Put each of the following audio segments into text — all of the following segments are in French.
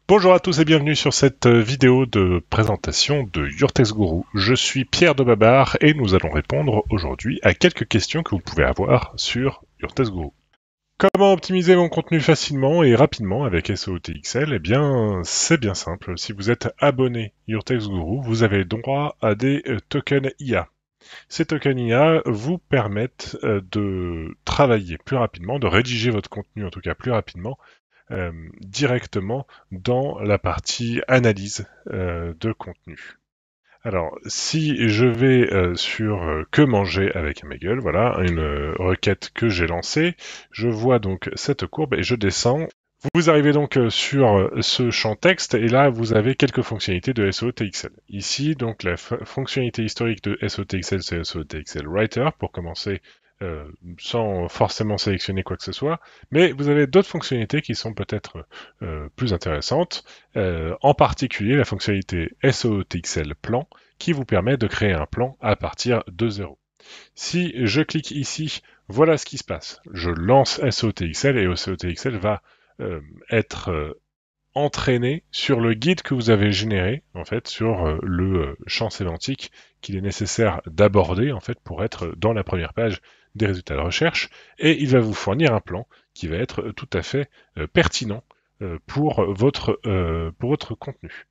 Bonjour à tous et bienvenue sur cette vidéo de présentation de Your Text Guru. Je suis Pierre de Babar et nous allons répondre aujourd'hui à quelques questions que vous pouvez avoir sur Your Text Guru. Comment optimiser mon contenu facilement et rapidement avec SEO-TXL? Eh bien, c'est bien simple. Si vous êtes abonné Your Text Guru, vous avez droit à des tokens IA. Ces tokens IA vous permettent de travailler plus rapidement, de rédiger votre contenu en tout cas plus rapidement directement dans la partie analyse de contenu. Alors, si je vais sur que manger avec un bagel, voilà, une requête que j'ai lancée, je vois donc cette courbe et je descends. Vous arrivez donc sur ce champ texte et là vous avez quelques fonctionnalités de SEO-TXL. Ici donc la fonctionnalité historique de SEO-TXL c'est SEO-TXL Writer pour commencer euh, sans forcément sélectionner quoi que ce soit, mais vous avez d'autres fonctionnalités qui sont peut-être plus intéressantes, en particulier la fonctionnalité SEO-TXL Plan qui vous permet de créer un plan à partir de zéro. Si je clique ici, voilà ce qui se passe. Je lance SEO-TXL et SEO-TXL va être entraîné sur le guide que vous avez généré, en fait, sur le champ sémantique qu'il est nécessaire d'aborder, en fait, pour être dans la première page des résultats de recherche, et il va vous fournir un plan qui va être tout à fait pertinent pour votre contenu.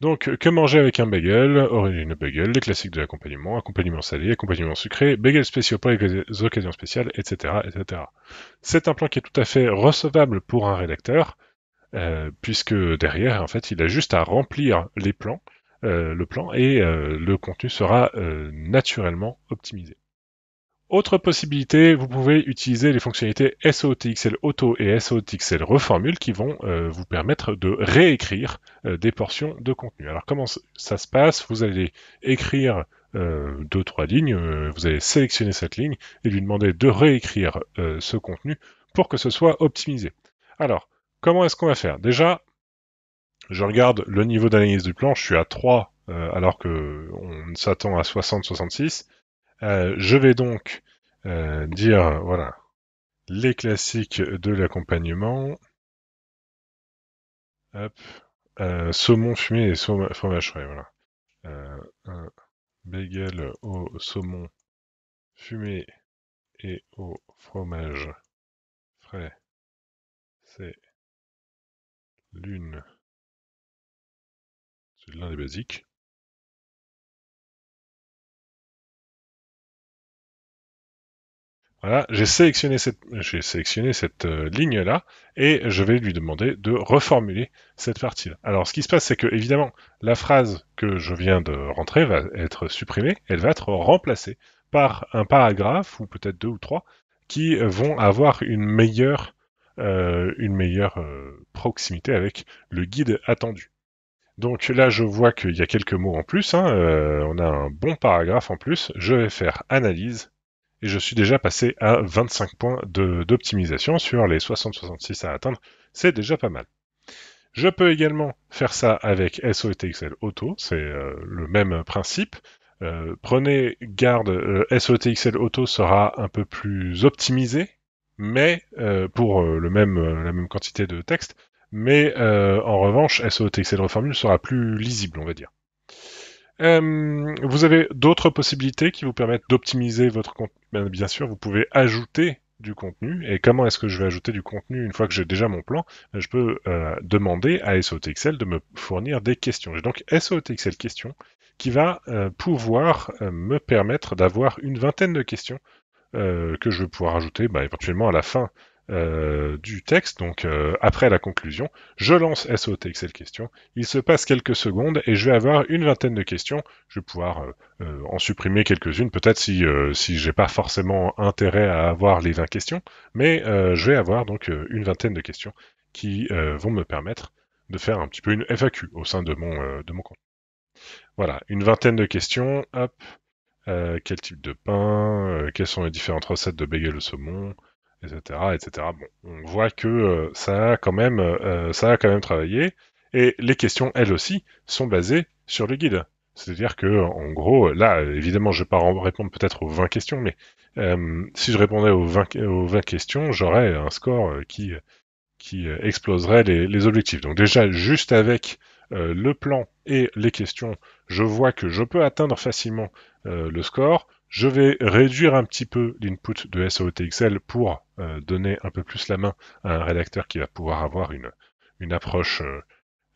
Donc, que manger avec un bagel, origine bagel, les classiques de l'accompagnement, accompagnement salé, accompagnement sucré, bagels spéciaux pour les occasions spéciales, etc., etc. C'est un plan qui est tout à fait recevable pour un rédacteur, puisque derrière, en fait, il a juste à remplir le plan, et le contenu sera naturellement optimisé. Autre possibilité, vous pouvez utiliser les fonctionnalités SEO-TXL Auto et SEO-TXL Reformule qui vont vous permettre de réécrire des portions de contenu. Alors comment ça se passe? Vous allez écrire deux, trois lignes, vous allez sélectionner cette ligne et lui demander de réécrire ce contenu pour que ce soit optimisé. Alors, comment est-ce qu'on va faire? Déjà, je regarde le niveau d'analyse du plan, je suis à 3 alors que on s'attend à 60-66. Je vais donc dire, voilà, les classiques de l'accompagnement. Hop, saumon fumé et fromage frais, voilà. Un bagel au saumon fumé et au fromage frais, c'est l'un des basiques. Voilà, j'ai sélectionné cette ligne-là et je vais lui demander de reformuler cette partie-là. Alors, ce qui se passe, c'est que évidemment, la phrase que je viens de rentrer va être supprimée, elle va être remplacée par un paragraphe ou peut-être deux ou trois qui vont avoir une meilleure proximité avec le guide attendu. Donc là, je vois qu'il y a quelques mots en plus, hein, on a un bon paragraphe en plus. Je vais faire analyse et je suis déjà passé à 25 points d'optimisation sur les 60-66 à atteindre. C'est déjà pas mal. Je peux également faire ça avec SEO-TXL Auto, c'est le même principe. Prenez garde, SEO-TXL Auto sera un peu plus optimisé, mais pour la même quantité de texte, mais en revanche, SEO-TXL Reformule sera plus lisible, on va dire. Vous avez d'autres possibilités qui vous permettent d'optimiser votre contenu. Bien sûr, vous pouvez ajouter du contenu. Et comment est-ce que je vais ajouter du contenu une fois que j'ai déjà mon plan? Je peux demander à SEOTXL de me fournir des questions. J'ai donc SEOTXL questions qui va pouvoir me permettre d'avoir une vingtaine de questions que je vais pouvoir ajouter éventuellement à la fin du texte, donc après la conclusion. Je lance SEOTXL question, il se passe quelques secondes et je vais avoir une vingtaine de questions. Je vais pouvoir en supprimer quelques-unes, peut-être si j'ai pas forcément intérêt à avoir les 20 questions, mais je vais avoir donc une vingtaine de questions qui vont me permettre de faire un petit peu une FAQ au sein de mon compte. Voilà, une vingtaine de questions, hop, quel type de pain, quelles sont les différentes recettes de bagel au saumon, etc., etc. Bon, on voit que ça a quand même travaillé, et les questions, elles aussi, sont basées sur le guide. C'est-à-dire que, en gros, là, évidemment, je vais pas répondre peut-être aux 20 questions, mais si je répondais aux 20 questions, j'aurais un score qui exploserait les objectifs. Donc déjà, juste avec le plan et les questions, je vois que je peux atteindre facilement le score. Je vais réduire un petit peu l'input de SOTXL pour donner un peu plus la main à un rédacteur qui va pouvoir avoir une approche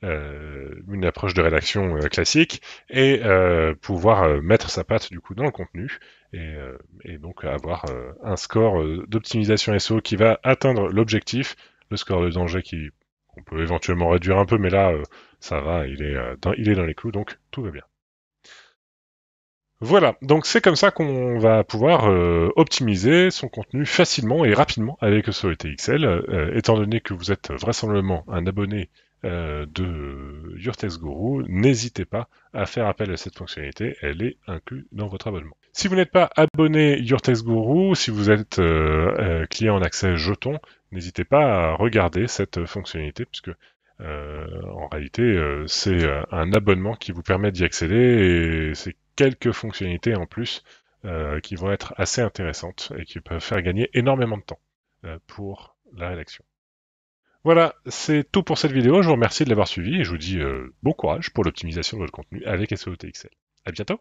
de rédaction classique et pouvoir mettre sa patte du coup dans le contenu et donc avoir un score d'optimisation SEO qui va atteindre l'objectif, le score de danger qui on peut éventuellement réduire un peu, mais là ça va, il est dans les clous, donc tout va bien. Voilà, donc c'est comme ça qu'on va pouvoir optimiser son contenu facilement et rapidement avec SOETXL, étant donné que vous êtes vraisemblablement un abonné de Your Guru, n'hésitez pas à faire appel à cette fonctionnalité, elle est inclue dans votre abonnement. Si vous n'êtes pas abonné Your Guru, si vous êtes client en accès jeton, n'hésitez pas à regarder cette fonctionnalité, puisque en réalité, c'est un abonnement qui vous permet d'y accéder et c'est quelques fonctionnalités en plus qui vont être assez intéressantes et qui peuvent faire gagner énormément de temps pour la rédaction. Voilà, c'est tout pour cette vidéo. Je vous remercie de l'avoir suivi et je vous dis bon courage pour l'optimisation de votre contenu avec SEOTXL. À bientôt!